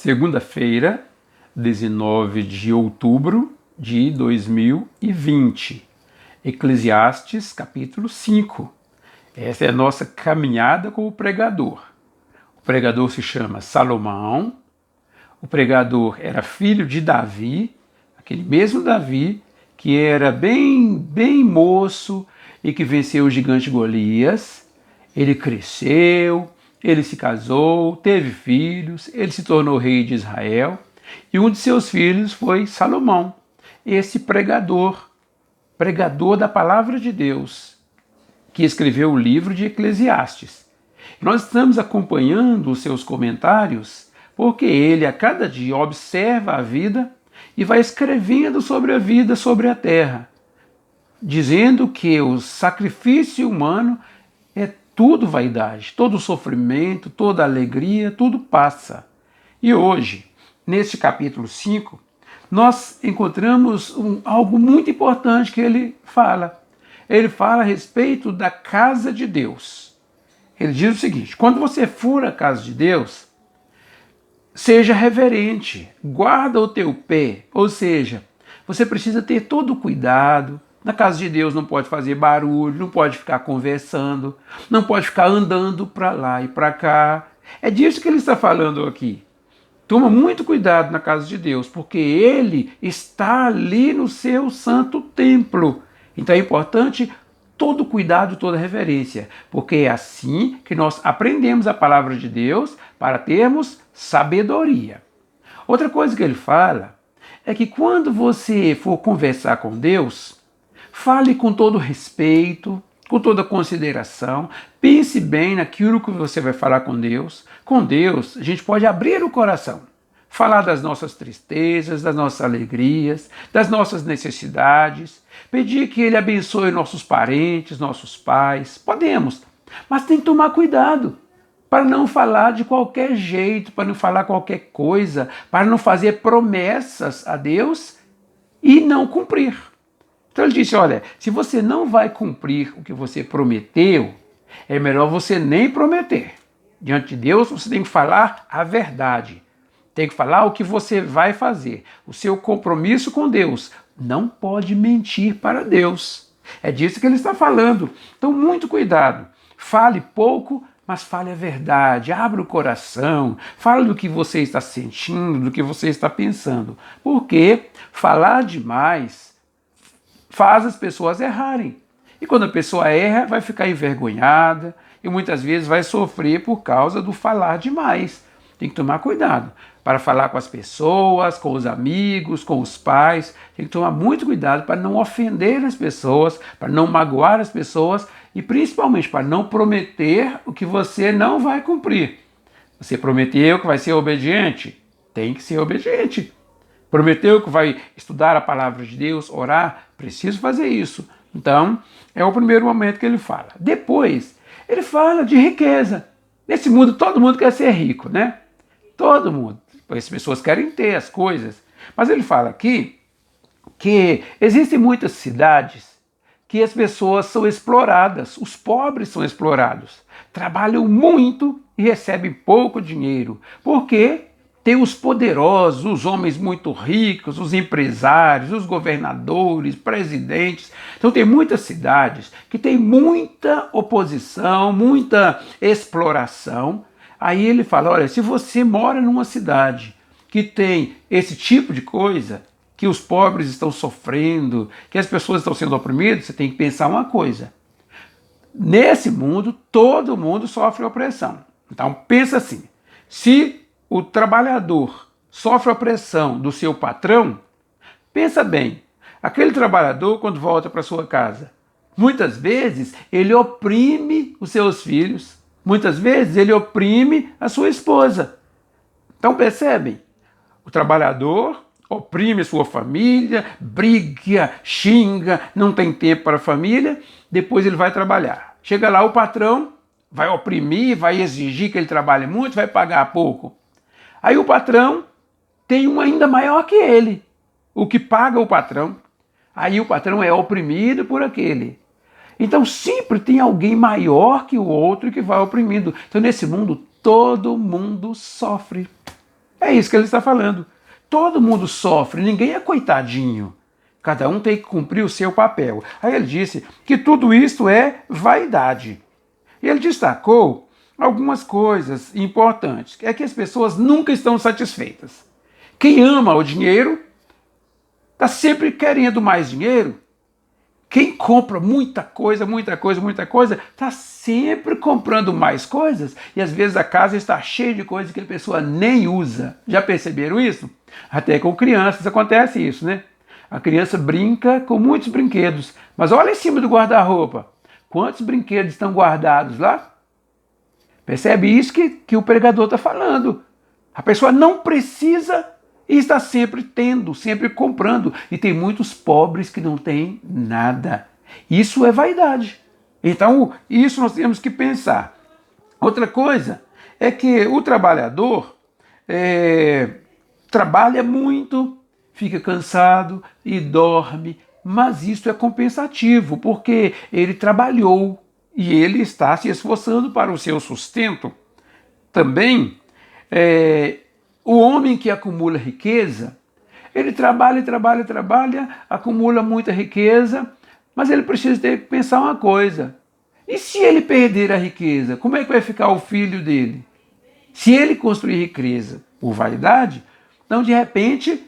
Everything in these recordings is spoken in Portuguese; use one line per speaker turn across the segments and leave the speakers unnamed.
Segunda-feira, 19 de outubro de 2020. Eclesiastes, capítulo 5. Essa é a nossa caminhada com o pregador. O pregador se chama Salomão. O pregador era filho de Davi, aquele mesmo Davi que era bem moço e que venceu o gigante Golias. Ele cresceu, ele se casou, teve filhos, ele se tornou rei de Israel, e um de seus filhos foi Salomão, esse pregador da palavra de Deus, que escreveu o livro de Eclesiastes. Nós estamos acompanhando os seus comentários, porque ele a cada dia observa a vida e vai escrevendo sobre a vida sobre a terra, dizendo que o sacrifício humano é tudo vaidade, todo sofrimento, toda alegria, tudo passa. E hoje, neste capítulo 5, nós encontramos algo muito importante que ele fala. Ele fala a respeito da casa de Deus. Ele diz o seguinte: quando você for à casa de Deus, seja reverente, guarda o teu pé, ou seja, você precisa ter todo o cuidado. Na casa de Deus não pode fazer barulho, não pode ficar conversando, não pode ficar andando para lá e para cá. É disso que ele está falando aqui. Toma muito cuidado na casa de Deus, porque ele está ali no seu santo templo. Então é importante todo cuidado, toda reverência, porque é assim que nós aprendemos a palavra de Deus para termos sabedoria. Outra coisa que ele fala é que quando você for conversar com Deus, fale com todo respeito, com toda consideração, pense bem naquilo que você vai falar com Deus. Com Deus, a gente pode abrir o coração, falar das nossas tristezas, das nossas alegrias, das nossas necessidades, pedir que Ele abençoe nossos parentes, nossos pais. Podemos, mas tem que tomar cuidado para não falar de qualquer jeito, para não falar qualquer coisa, para não fazer promessas a Deus e não cumprir. Então ele disse, olha, se você não vai cumprir o que você prometeu, é melhor você nem prometer. Diante de Deus, você tem que falar a verdade. Tem que falar o que você vai fazer. O seu compromisso com Deus. Não pode mentir para Deus. É disso que ele está falando. Então, muito cuidado. Fale pouco, mas fale a verdade. Abra o coração. Fale do que você está sentindo, do que você está pensando. Porque falar demais faz as pessoas errarem. E quando a pessoa erra, vai ficar envergonhada e muitas vezes vai sofrer por causa do falar demais. Tem que tomar cuidado para falar com as pessoas, com os amigos, com os pais. Tem que tomar muito cuidado para não ofender as pessoas, para não magoar as pessoas e principalmente para não prometer o que você não vai cumprir. Você prometeu que vai ser obediente? Tem que ser obediente. Prometeu que vai estudar a palavra de Deus, orar? Preciso fazer isso. Então, é o primeiro momento que ele fala. Depois, ele fala de riqueza. Nesse mundo, todo mundo quer ser rico, né? Todo mundo. As pessoas querem ter as coisas. Mas ele fala aqui que existem muitas cidades que as pessoas são exploradas, os pobres são explorados. Trabalham muito e recebem pouco dinheiro. Por quê? Tem os poderosos, os homens muito ricos, os empresários, os governadores, presidentes. Então tem muitas cidades que tem muita oposição, muita exploração. Aí ele fala, olha, se você mora numa cidade que tem esse tipo de coisa, que os pobres estão sofrendo, que as pessoas estão sendo oprimidas, você tem que pensar uma coisa. Nesse mundo, todo mundo sofre opressão. Então pensa assim, se o trabalhador sofre opressão do seu patrão, pensa bem, aquele trabalhador quando volta para sua casa, muitas vezes ele oprime os seus filhos, muitas vezes ele oprime a sua esposa. Então percebem, o trabalhador oprime a sua família, briga, xinga, não tem tempo para a família, depois ele vai trabalhar. Chega lá o patrão, vai oprimir, vai exigir que ele trabalhe muito, vai pagar pouco. Aí o patrão tem um ainda maior que ele, o que paga o patrão. Aí o patrão é oprimido por aquele. Então sempre tem alguém maior que o outro que vai oprimindo. Então nesse mundo todo mundo sofre. É isso que ele está falando. Todo mundo sofre, ninguém é coitadinho. Cada um tem que cumprir o seu papel. Aí ele disse que tudo isso é vaidade. E ele destacou algumas coisas importantes. É que as pessoas nunca estão satisfeitas. Quem ama o dinheiro está sempre querendo mais dinheiro. Quem compra muita coisa, está sempre comprando mais coisas e às vezes a casa está cheia de coisas que a pessoa nem usa. Já perceberam isso? Até com crianças acontece isso, né? A criança brinca com muitos brinquedos, mas olha em cima do guarda-roupa. Quantos brinquedos estão guardados lá? Percebe isso que o pregador está falando. A pessoa não precisa e está sempre tendo, sempre comprando. E tem muitos pobres que não têm nada. Isso é vaidade. Então, isso nós temos que pensar. Outra coisa é que o trabalhador trabalha muito, fica cansado e dorme, mas isso é compensativo, porque ele trabalhou e ele está se esforçando para o seu sustento. Também, o homem que acumula riqueza, ele trabalha, acumula muita riqueza, mas ele precisa ter que pensar uma coisa. E se ele perder a riqueza, como é que vai ficar o filho dele? Se ele construir riqueza por vaidade, então de repente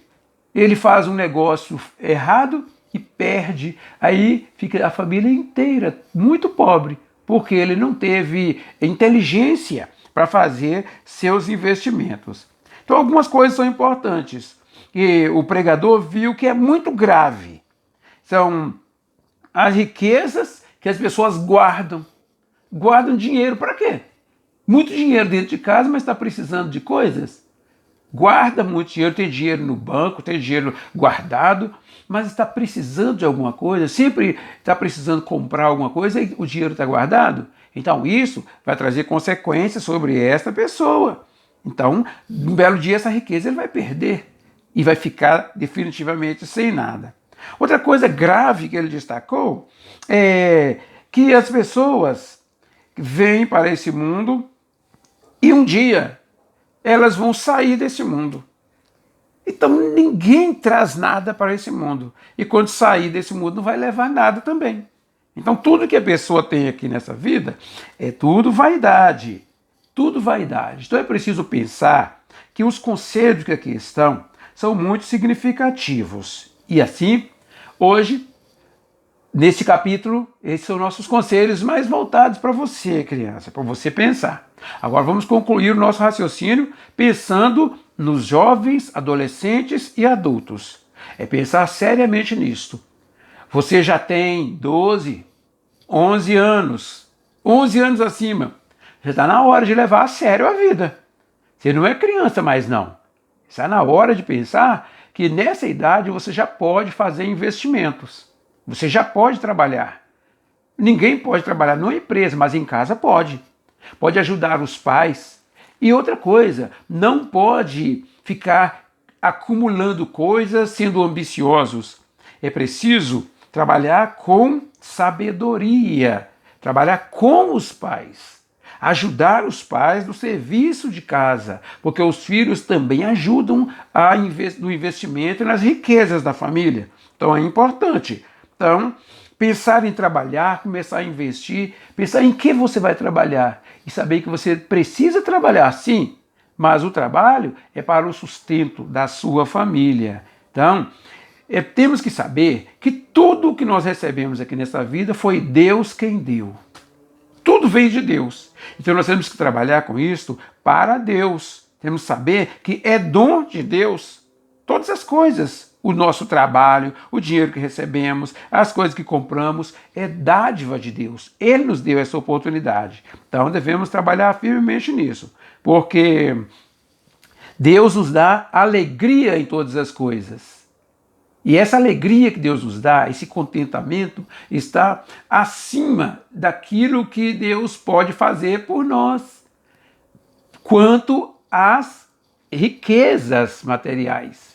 ele faz um negócio errado e perde. Aí fica a família inteira muito pobre, porque ele não teve inteligência para fazer seus investimentos. Então algumas coisas são importantes. E o pregador viu que é muito grave. São as riquezas que as pessoas guardam. Guardam dinheiro para quê? Muito dinheiro dentro de casa, mas está precisando de coisas. Guarda muito dinheiro, tem dinheiro no banco, tem dinheiro guardado, mas está precisando de alguma coisa, sempre está precisando comprar alguma coisa e o dinheiro está guardado. Então isso vai trazer consequências sobre esta pessoa. Então, um belo dia essa riqueza ele vai perder e vai ficar definitivamente sem nada. Outra coisa grave que ele destacou é que as pessoas vêm para esse mundo e um dia elas vão sair desse mundo. Então ninguém traz nada para esse mundo. E quando sair desse mundo não vai levar nada também. Então tudo que a pessoa tem aqui nessa vida é tudo vaidade. Tudo vaidade. Então é preciso pensar que os conselhos que aqui estão são muito significativos. E assim, hoje, nesse capítulo, esses são nossos conselhos mais voltados para você, criança, para você pensar. Agora vamos concluir o nosso raciocínio pensando nos jovens, adolescentes e adultos. É pensar seriamente nisto. Você já tem 12, 11 anos, 11 anos acima. Já está na hora de levar a sério a vida. Você não é criança mais não. Está na hora de pensar que nessa idade você já pode fazer investimentos. Você já pode trabalhar. Ninguém pode trabalhar numa empresa, mas em casa pode. Pode ajudar os pais. E outra coisa, não pode ficar acumulando coisas, sendo ambiciosos. É preciso trabalhar com sabedoria, trabalhar com os pais. Ajudar os pais no serviço de casa, porque os filhos também ajudam no investimento e nas riquezas da família. Então é importante. Então, pensar em trabalhar, começar a investir, pensar em que você vai trabalhar e saber que você precisa trabalhar, sim, mas o trabalho é para o sustento da sua família. Então, temos que saber que tudo o que nós recebemos aqui nessa vida foi Deus quem deu. Tudo vem de Deus. Então nós temos que trabalhar com isso para Deus. Temos que saber que é dom de Deus. Todas as coisas, o nosso trabalho, o dinheiro que recebemos, as coisas que compramos, é dádiva de Deus. Ele nos deu essa oportunidade. Então devemos trabalhar firmemente nisso, porque Deus nos dá alegria em todas as coisas. E essa alegria que Deus nos dá, esse contentamento, está acima daquilo que Deus pode fazer por nós, quanto às riquezas materiais.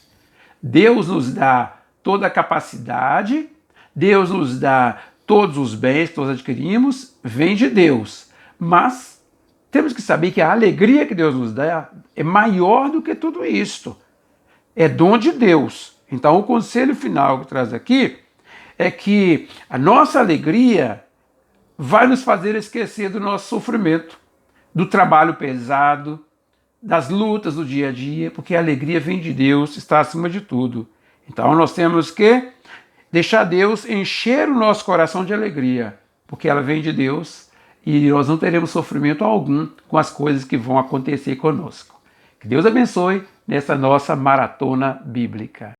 Deus nos dá toda a capacidade, Deus nos dá todos os bens que nós adquirimos, vem de Deus. Mas temos que saber que a alegria que Deus nos dá é maior do que tudo isto. É dom de Deus. Então, o conselho final que traz aqui é que a nossa alegria vai nos fazer esquecer do nosso sofrimento, do trabalho pesado, das lutas do dia a dia, porque a alegria vem de Deus, está acima de tudo. Então, nós temos que deixar Deus encher o nosso coração de alegria, porque ela vem de Deus e nós não teremos sofrimento algum com as coisas que vão acontecer conosco. Que Deus abençoe nessa nossa maratona bíblica.